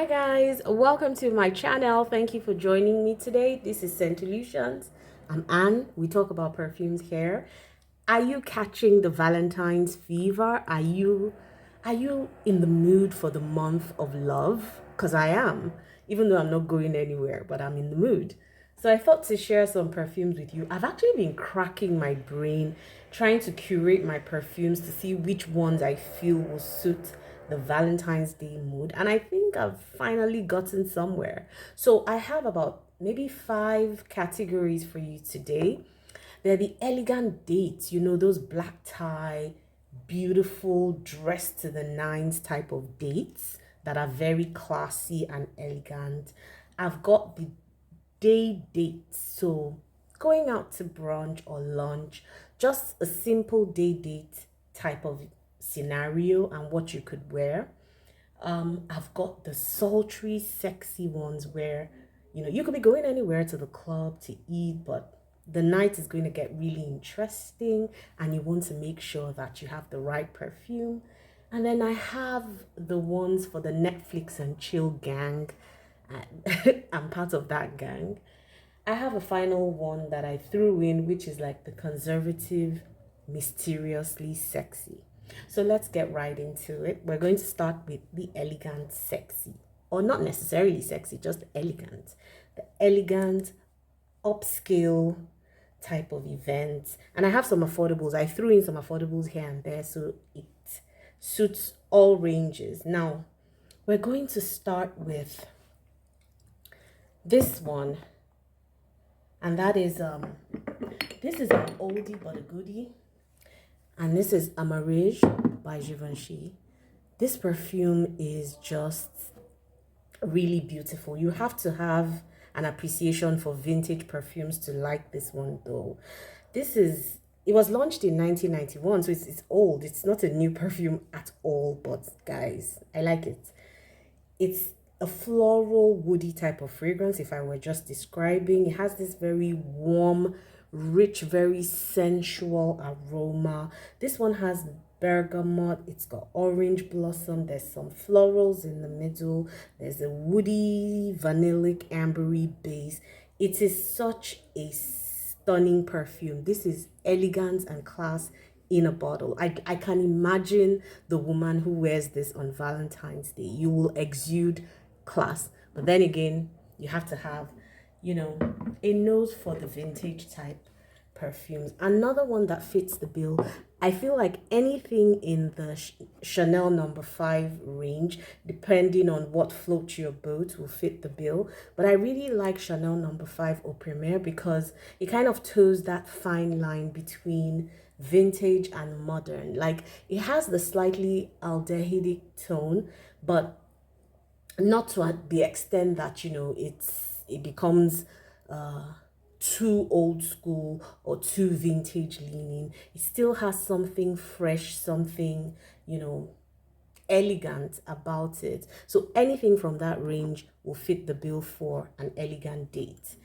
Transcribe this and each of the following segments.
guys, welcome to my channel. Thank you for joining me today. This is Solutions. I'm Anne. We talk about perfumes here. Are you catching the Valentine's fever? Are you in the mood for the month of love? Because I am, even though I'm not going anywhere, but I'm in the mood. So I thought to share some perfumes with you. I've actually been cracking my brain trying to curate my perfumes to see which ones I feel will suit the Valentine's Day mood. And I think I've finally gotten somewhere. So I have about maybe 5 categories for you today. They're the elegant dates, those black tie, beautiful, dressed to the nines type of dates that are very classy and elegant. I've got the day dates, so going out to brunch or lunch, just a simple day date type of scenario and what you could wear. I've got the sultry, sexy ones where you could be going anywhere to the club to eat, but the night is going to get really interesting and you want to make sure that you have the right perfume. And then I have the ones for the Netflix and chill gang. And I'm part of that gang. I have a final one that I threw in, which is like the conservative, mysteriously sexy. So let's get right into it. We're going to start with the elegant sexy, or not necessarily sexy, just elegant. The elegant, upscale type of event. And I have some affordables. I threw in some affordables here and there, so it suits all ranges. Now, we're going to start with this one. And that is, this is an oldie but a goodie. And this is AMARIGE by GIVENCHY. This perfume is just really beautiful. You have to have an appreciation for vintage perfumes to like this one though. It was launched in 1991, so it's old. It's not a new perfume at all, but guys, I like it. It's a floral, woody type of fragrance, if I were just describing. It has this very warm, rich, very sensual aroma. This one has bergamot, it's got orange blossom, there's some florals in the middle, there's a woody, vanillic, ambery base. It is such a stunning perfume. This is elegance and class in a bottle. I can imagine the woman who wears this on Valentine's Day. You will exude class, but then again, you have to have a nose for the vintage type perfumes. Another one that fits the bill, I feel like anything in the Chanel number 5 range, depending on what floats your boat, will fit the bill. But I really like Chanel number 5 AUPREMIERE because it kind of toes that fine line between vintage and modern. Like, it has the slightly aldehydic tone, but not to the extent that it becomes too old school or too vintage leaning. It still has something fresh, something elegant about it. So anything from that range will fit the bill for an elegant date.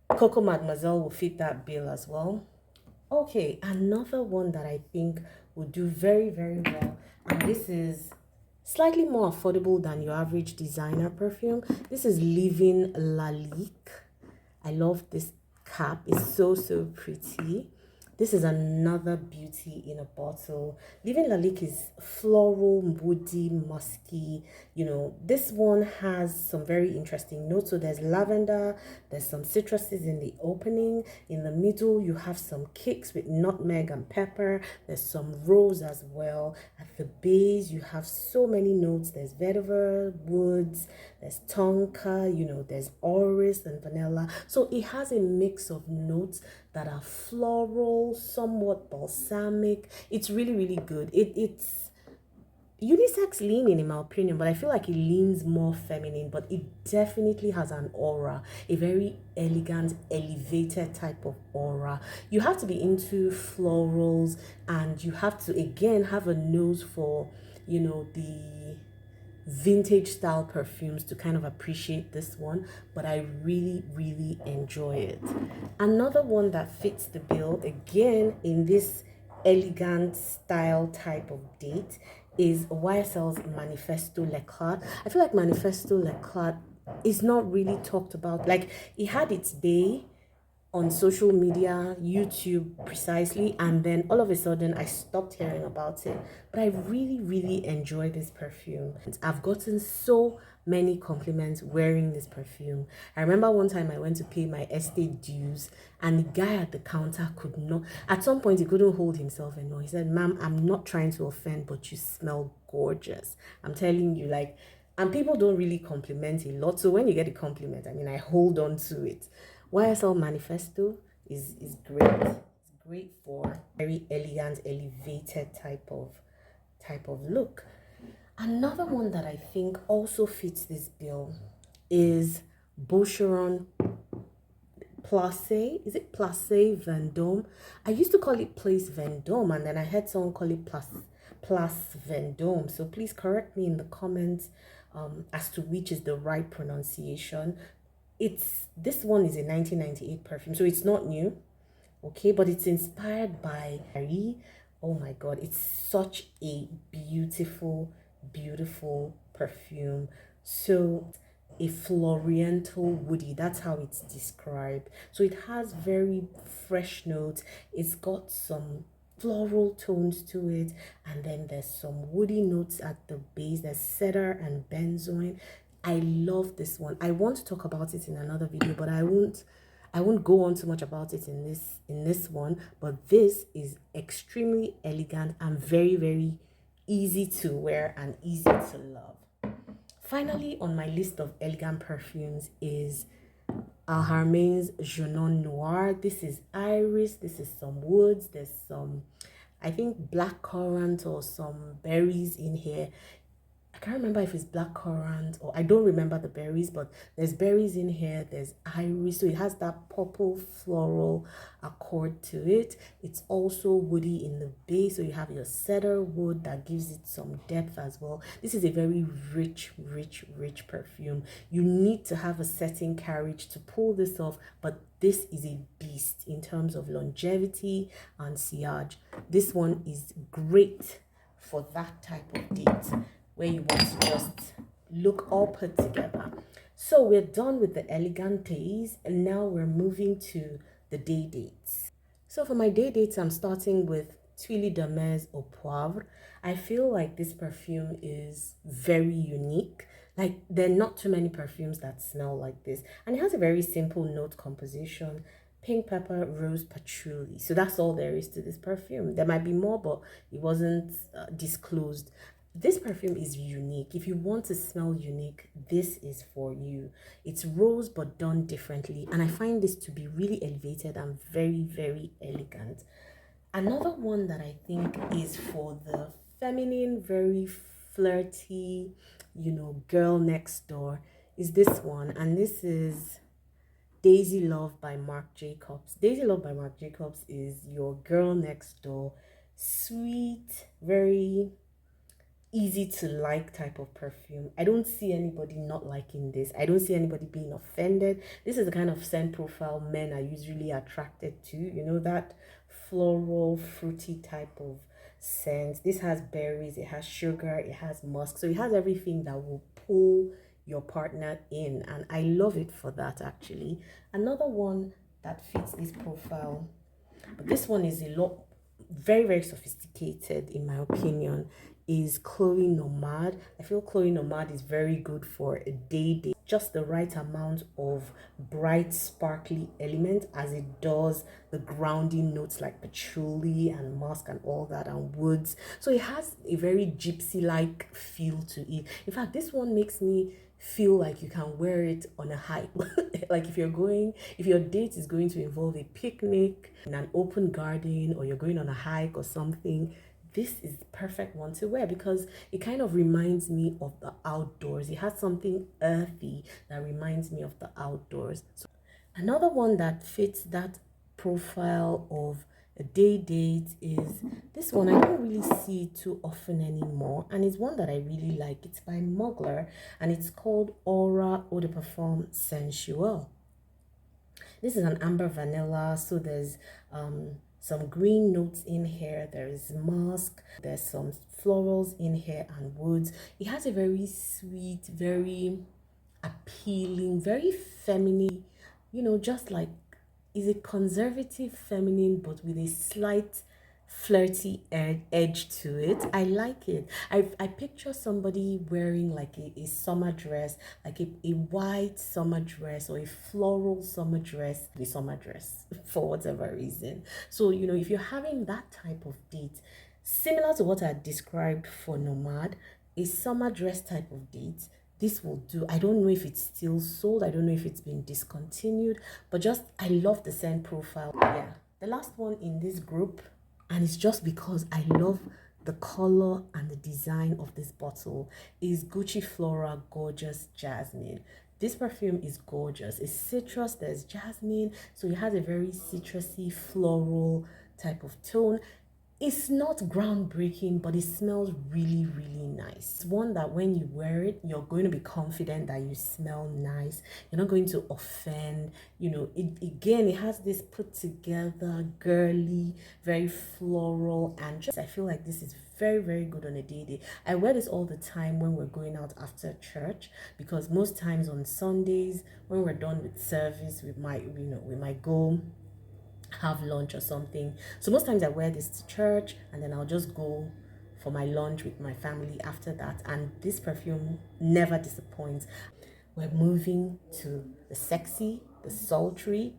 Coco Mademoiselle will fit that bill as well. Okay, another one that I think will do very, very well, and this is slightly more affordable than your average designer perfume. This is Living Lalique. I love this cap. It's so pretty. This is another beauty in a bottle. Living Lalique is floral, woody, musky. This one has some very interesting notes. So there's lavender, there's some citruses in the opening. In the middle, you have some kicks with nutmeg and pepper. There's some rose as well. At the base, you have so many notes. There's vetiver, woods, there's tonka, there's orris and vanilla. So it has a mix of notes that are floral, somewhat balsamic. It's really, really good. It's unisex leaning in my opinion, but I feel like it leans more feminine, but it definitely has an aura, a very elegant, elevated type of aura. You have to be into florals, and you have to again have a nose for the vintage style perfumes to kind of appreciate this one, but I really, really enjoy it. Another one that fits the bill again in this elegant style type of date is YSL's Manifesto L'Eclat. I feel like Manifesto L'Eclat is not really talked about. Like, it had its day on social media, YouTube precisely, and then all of a sudden I stopped hearing about it. But I really, really enjoy this perfume. I've gotten so many compliments wearing this perfume. I remember one time I went to pay my estate dues, and the guy at the counter could not, at some point he couldn't hold himself anymore. He said, "Ma'am, I'm not trying to offend, but you smell gorgeous." I'm telling you, like, and people don't really compliment a lot. So when you get a compliment, I mean, I hold on to it. YSL Manifesto is great. It's great for very elegant, elevated type of look. Another one that I think also fits this bill is Boucheron Place. Is it Place Vendome? I used to call it Place Vendome, and then I heard someone call it Place Vendome. So please correct me in the comments as to which is the right pronunciation. This one is a 1998 perfume, so it's not new, okay, but it's inspired by AMARIGE. Oh my god, it's such a beautiful perfume. So a floriental woody, that's how it's described. So it has very fresh notes, it's got some floral tones to it, and then there's some woody notes at the base. There's cedar and benzoin. I love this one. I want to talk about it in another video, but I won't go on too much about it in this one. But this is extremely elegant and very easy to wear and easy to love. Finally, on my list of elegant perfumes is Aramis Jeune Noir. This is iris. This is some woods. There's some, I think, black currant or some berries in here. I can't remember if it's black currant, or I don't remember the berries, but there's berries in here. There's iris, so it has that purple floral accord to it. It's also woody in the base, so you have your cedar wood that gives it some depth as well. This is a very rich perfume. You need to have a certain carriage to pull this off, but this is a beast in terms of longevity and sillage. This one is great for that type of date where you want to just look all put together. So we're done with the elegant days, and now we're moving to the day dates. So for my day dates, I'm starting with Twilly de Mes au Poivree. I feel like this perfume is very unique. Like, there are not too many perfumes that smell like this, and it has a very simple note composition: pink pepper, rose, patchouli. So that's all there is to this perfume. There might be more, but it wasn't disclosed. This perfume is unique. If you want to smell unique, this is for you. It's rose but done differently, and I find this to be really elevated and very elegant. Another one that I think is for the feminine, very flirty, girl next door is this one, and this is Daisy Love by Marc Jacobs. Daisy Love by Marc Jacobs is your girl next door, sweet, very easy to like type of perfume. I don't see anybody not liking this. I don't see anybody being offended. This is the kind of scent profile men are usually attracted to, that floral, fruity type of scent. This has berries, it has sugar, it has musk, so it has everything that will pull your partner in, and I love it for that. Actually, another one that fits this profile, but this one is a lot very sophisticated in my opinion, is Chloe Nomad. I feel Chloe Nomad is very good for a day, just the right amount of bright sparkly element as it does the grounding notes like patchouli and musk and all that and woods. So it has a very gypsy like feel to it. In fact, this one makes me feel like you can wear it on a hike. Like if your date is going to involve a picnic in an open garden, or you're going on a hike or something, this is the perfect one to wear because it kind of reminds me of the outdoors. It has something earthy that reminds me of the outdoors. So another one that fits that profile of a day date is this one. I don't really see it too often anymore, and it's one that I really like. It's by Mugler, and it's called Aura Eau de Parfum Sensuelle. This is an amber vanilla, so there's some green notes in here. There is musk. There's some florals in here and woods. It has a very sweet, very appealing, very feminine, you know, just like, is a conservative feminine but with a slight flirty edge to it. I like it. I picture somebody wearing like a summer dress, like a white summer dress or a floral summer dress, the summer dress for whatever reason. So, you know, if you're having that type of date, similar to what I described for Nomad, a summer dress type of date, this will do. I don't know if it's still sold. I don't know if it's been discontinued, but just, I love the scent profile. Yeah. The last one in this group, and it's just because I love the color and the design of this bottle, is Gucci Flora Gorgeous Jasmine. This perfume is gorgeous. It's citrus, there's jasmine, so it has a very citrusy, floral type of tone. It's not groundbreaking, but it smells really, really nice. It's one that when you wear it, you're going to be confident that you smell nice. You're not going to offend. You know, it has this put together, girly, very floral, and just, I feel like this is very, very good on a day. I wear this all the time when we're going out after church, because most times on Sundays when we're done with service, we might go have lunch or something. So most times I wear this to church, and then I'll just go for my lunch with my family after that, and this perfume never disappoints. We're moving to the sexy, the sultry.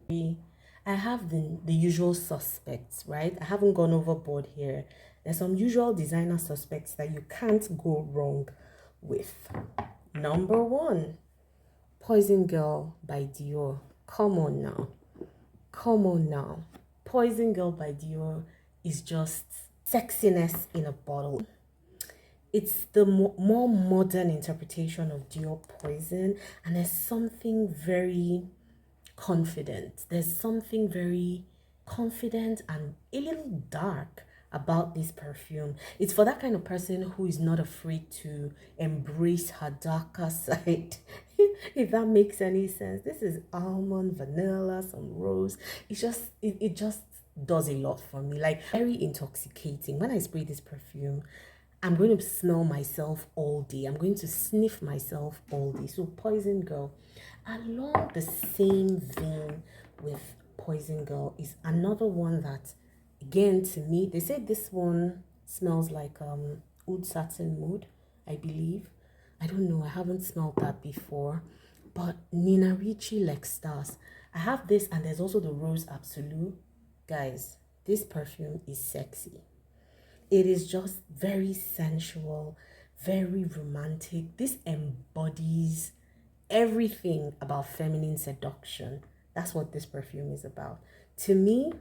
I have the usual suspects, right? I haven't gone overboard here. There's some usual designer suspects that you can't go wrong with. Number 1, Poison Girl by Dior. Come on now. Come on now. Poison Girl by Dior is just sexiness in a bottle. It's the more modern interpretation of Dior Poison, and there's something very confident. There's something very confident and a little dark about this perfume. It's for that kind of person who is not afraid to embrace her darker side. If that makes any sense. This is almond, vanilla, some rose. It just does a lot for me. Like, very intoxicating. When I spray this perfume, I'm going to smell myself all day. I'm going to sniff myself all day. So Poison Girl, along the same vein with Poison Girl, is another one that, again, to me, they say this one smells like Oud Satin Mood, I believe. I don't know, I haven't smelled that before. But Nina Ricci Lextas, I have this, and there's also the Rose Absolute. Guys, this perfume is sexy. It is just very sensual, very romantic. This embodies everything about feminine seduction. That's what this perfume is about. To me,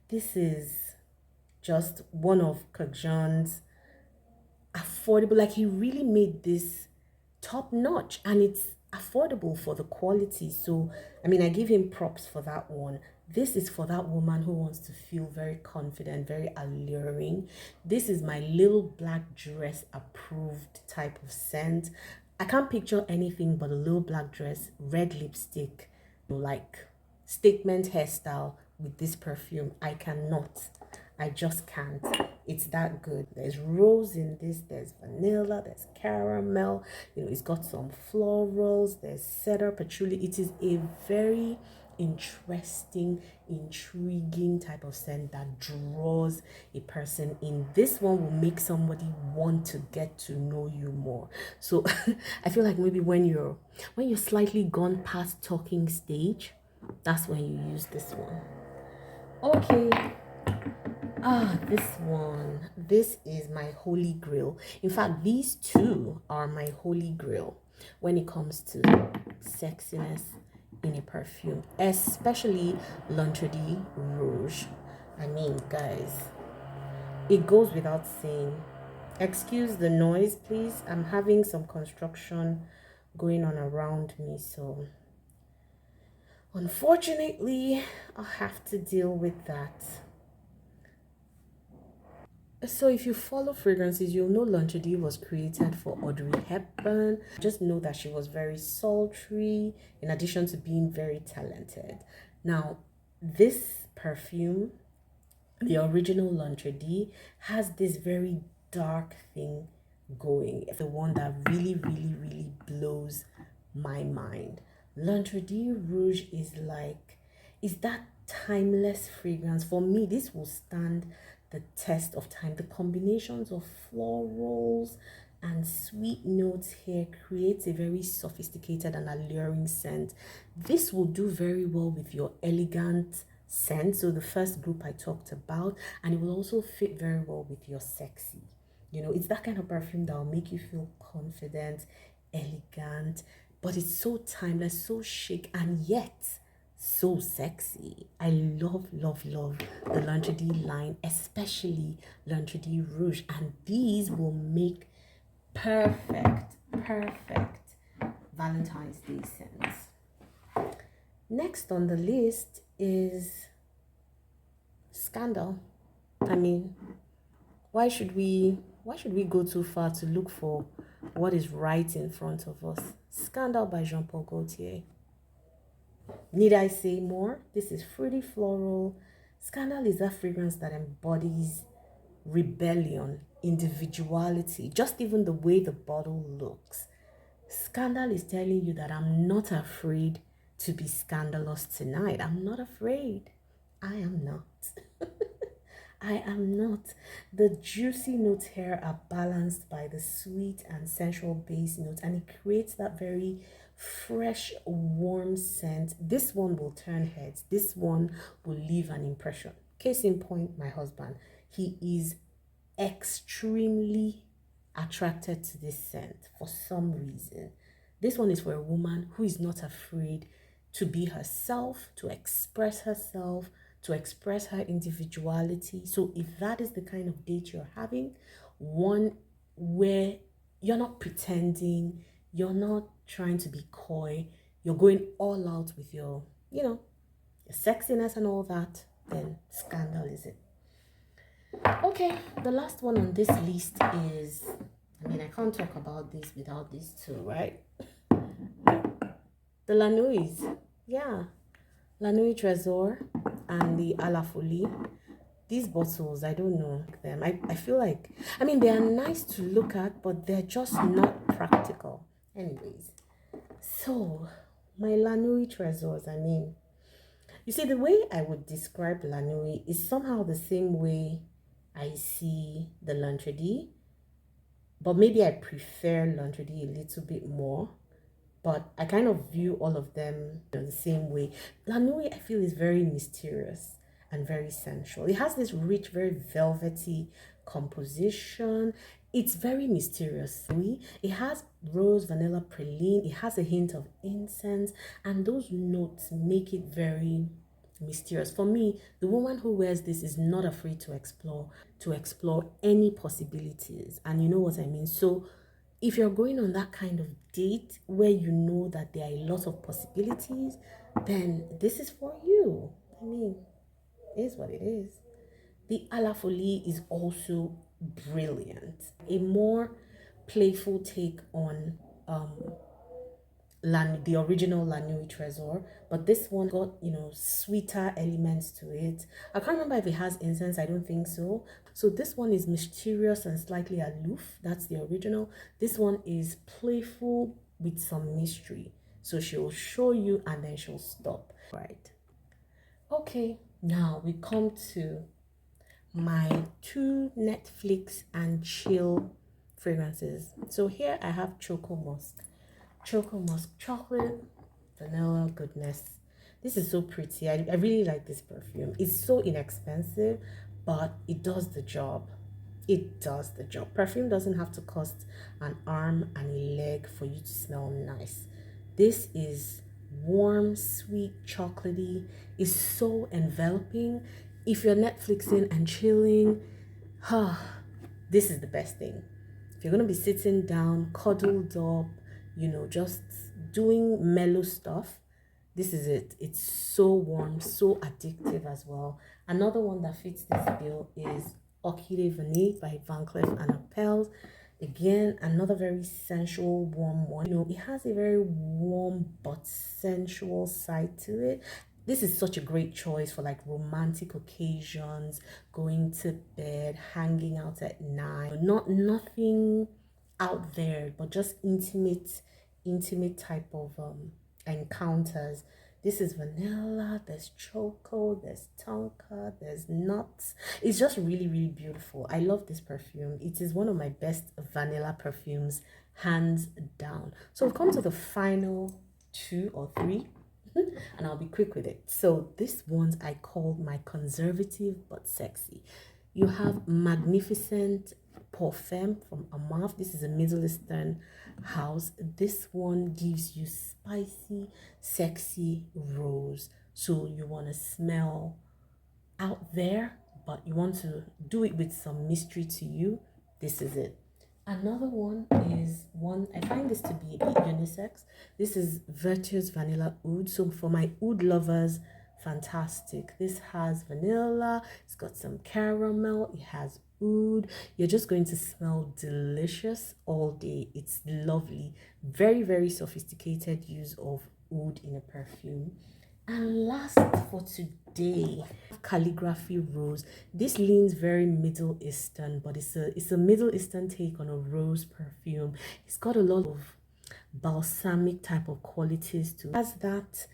this is just one of Kagjan's affordable, like, he really made this top notch, and it's affordable for the quality. So I mean, I give him props for that one. This is for that woman who wants to feel very confident, very alluring. This is my little black dress approved type of scent. I can't picture anything but a little black dress, red lipstick, like statement hairstyle with this perfume. I cannot. I just can't. It's that good. There's rose in this, there's vanilla, there's caramel, you know, it's got some florals, there's cedar, patchouli. It is a very interesting, intriguing type of scent that draws a person in. This one will make somebody want to get to know you more. So I feel like maybe when you're slightly gone past talking stage, that's when you use this one. Okay. This one. This is my holy grail. In fact, these two are my holy grail when it comes to sexiness in a perfume, especially L'Entrée Rouge. I mean, guys, it goes without saying. Excuse the noise, please. I'm having some construction going on around me, so unfortunately, I'll have to deal with that. So if you follow fragrances, you'll know L'Entrée was created for Audrey Hepburn. Just know that she was very sultry, in addition to being very talented. Now, this perfume The original L'Entrée has this very dark thing going. The one that really blows my mind. L'Entrée Rouge is that timeless fragrance. For me, this will stand the test of time. The combinations of florals and sweet notes here creates a very sophisticated and alluring scent. This will do very well with your elegant scent. So the first group I talked about, and it will also fit very well with your sexy. You know, it's that kind of perfume that will make you feel confident, elegant, but it's so timeless, so chic, and yet so sexy. I love the L'Entrée line, especially L'Entrée Rouge, and these will make perfect Valentine's Day scents. Next on the list is Scandal. I mean, why should we go too far to look for what is right in front of us? Scandal by Jean Paul Gaultier. Need I say more? This is fruity floral. Scandal is that fragrance that embodies rebellion, individuality, just even the way the bottle looks. Scandal is telling you that I'm not afraid to be scandalous tonight. I'm not afraid. I am not. I am not. The juicy notes here are balanced by the sweet and sensual base notes, and it creates that very fresh, warm scent. This one will turn heads. This one will leave an impression. Case in point, my husband. He is extremely attracted to this scent for some reason. This one is for a woman who is not afraid to be herself, to express herself, to express her individuality. So if that is the kind of date you're having, one where you're not pretending, you're not trying to be coy, you're going all out with your, your sexiness and all that, then Scandal is it. Okay, the last one on this list is, I can't talk about this without these two, right? The La Nuits. Yeah. La Nuit Trésor and the A la Folie. These bottles, I don't know them. I feel like, they are nice to look at, but they're just not practical. Anyways, so my La Nuit Trésors, you see, the way I would describe La Nuit is somehow the same way I see the L'Entrée, but maybe I prefer L'Entrée a little bit more. But I kind of view all of them the same way. La Nuit, I feel, is very mysterious and very sensual. It has this rich, very velvety composition. It's very mysterious. It has rose, vanilla, praline. It has a hint of incense, and those notes make it very mysterious. For me, the woman who wears this is not afraid to explore any possibilities. And you know what I mean? So if you're going on that kind of date where you know that there are a lot of possibilities, then this is for you. It is what it is. The A la Folie is also brilliant. A more playful take on the original La Nuit Trésor, but this one got, sweeter elements to it. I can't remember if it has incense, I don't think so. So this one is mysterious and slightly aloof. That's the original. This one is playful with some mystery. So she'll show you and then she'll stop. Right. Okay, now we come to my two Netflix and chill fragrances. So here I have Choco Musk chocolate, vanilla goodness. This is so pretty. I really like this perfume. It's so inexpensive, but it does the job. It does the job. Perfume doesn't have to cost an arm and a leg for you to smell nice. This is warm, sweet, chocolatey. It's so enveloping. If you're Netflixing and chilling, this is the best thing. If you're going to be sitting down, cuddled up, just doing mellow stuff, this is it. It's so warm, so addictive as well. Another one that fits this bill is Orchidée Vanille by Van Cleef & Arpels. Again, another very sensual, warm one. It has a very warm but sensual side to it. This is such a great choice for like romantic occasions, going to bed, hanging out at night. Nothing out there, but just intimate type of encounters. This is vanilla, there's choco, there's tonka, there's nuts. It's just really beautiful. I love this perfume. It is one of my best vanilla perfumes, hands down. So we've come to the final 2 or 3 and I'll be quick with it. So this ones I call my conservative but sexy. You have Magnificent Parfum from AMARIGE. This is a Middle Eastern house. This one gives you spicy, sexy rose. So you want to smell out there, but you want to do it with some mystery to you. This is it. Another one is one, I find this to be a bit unisex. This is Vertus Vanilla Oud. So for my oud lovers, fantastic. This has vanilla, it's got some caramel, it has oud. You're just going to smell delicious all day. It's lovely. Very sophisticated use of oud in a perfume. And last for today, Calligraphy Rose. This leans very Middle Eastern, but it's a Middle Eastern take on a rose perfume. It's got a lot of balsamic type of qualities to it. It has that,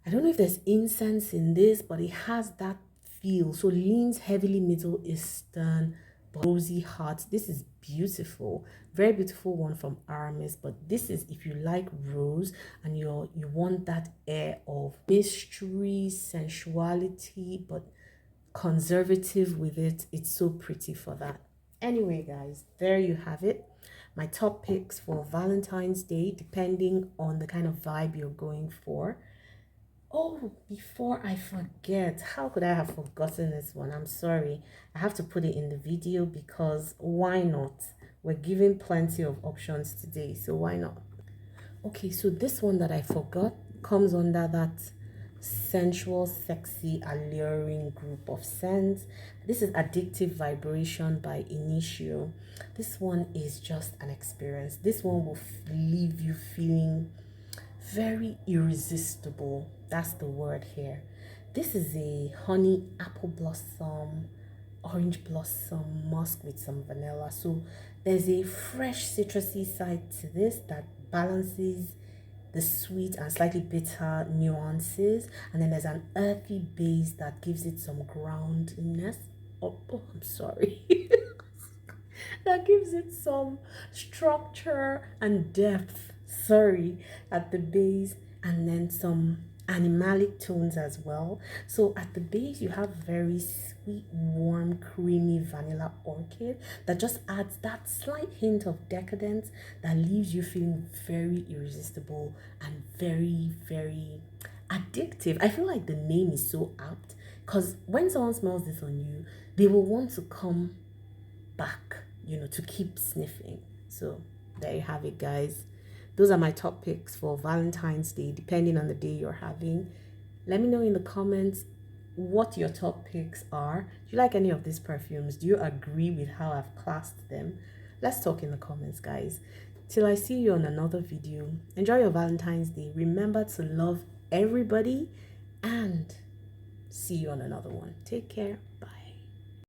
I don't know if there's incense in this, but it has that feel. So leans heavily Middle Eastern, but rosy heart. This is beautiful, very beautiful one from Aramis. But this is if you like rose and you want that air of mystery, sensuality, but conservative with it. It's so pretty for that. Anyway, guys, there you have it. My top picks for Valentine's Day, depending on the kind of vibe you're going for. Oh, before I forget, how could I have forgotten this one? I'm sorry. I have to put it in the video because why not? We're giving plenty of options today, so why not? Okay, so this one that I forgot comes under that sensual, sexy, alluring group of scents. This is Addictive Vibration by Initio. This one is just an experience. This one will leave you feeling very irresistible. That's the word here. This is a honey apple blossom, orange blossom musk with some vanilla. So there's a fresh citrusy side to this that balances the sweet and slightly bitter nuances, and then there's an earthy base that gives it some groundness. Oh, I'm sorry. That gives it some structure and depth, at the base, and then some animalic tones as well. So at the base you have very sweet, warm, creamy vanilla orchid that just adds that slight hint of decadence that leaves you feeling very irresistible and very addictive. I feel like the name is so apt because when someone smells this on you, they will want to come back, to keep sniffing. So there you have it, guys. Those are my top picks for Valentine's Day, depending on the day you're having. Let me know in the comments what your top picks are. Do you like any of these perfumes? Do you agree with how I've classed them? Let's talk in the comments, guys. Till I see you on another video, enjoy your Valentine's Day. Remember to love everybody and see you on another one. Take care.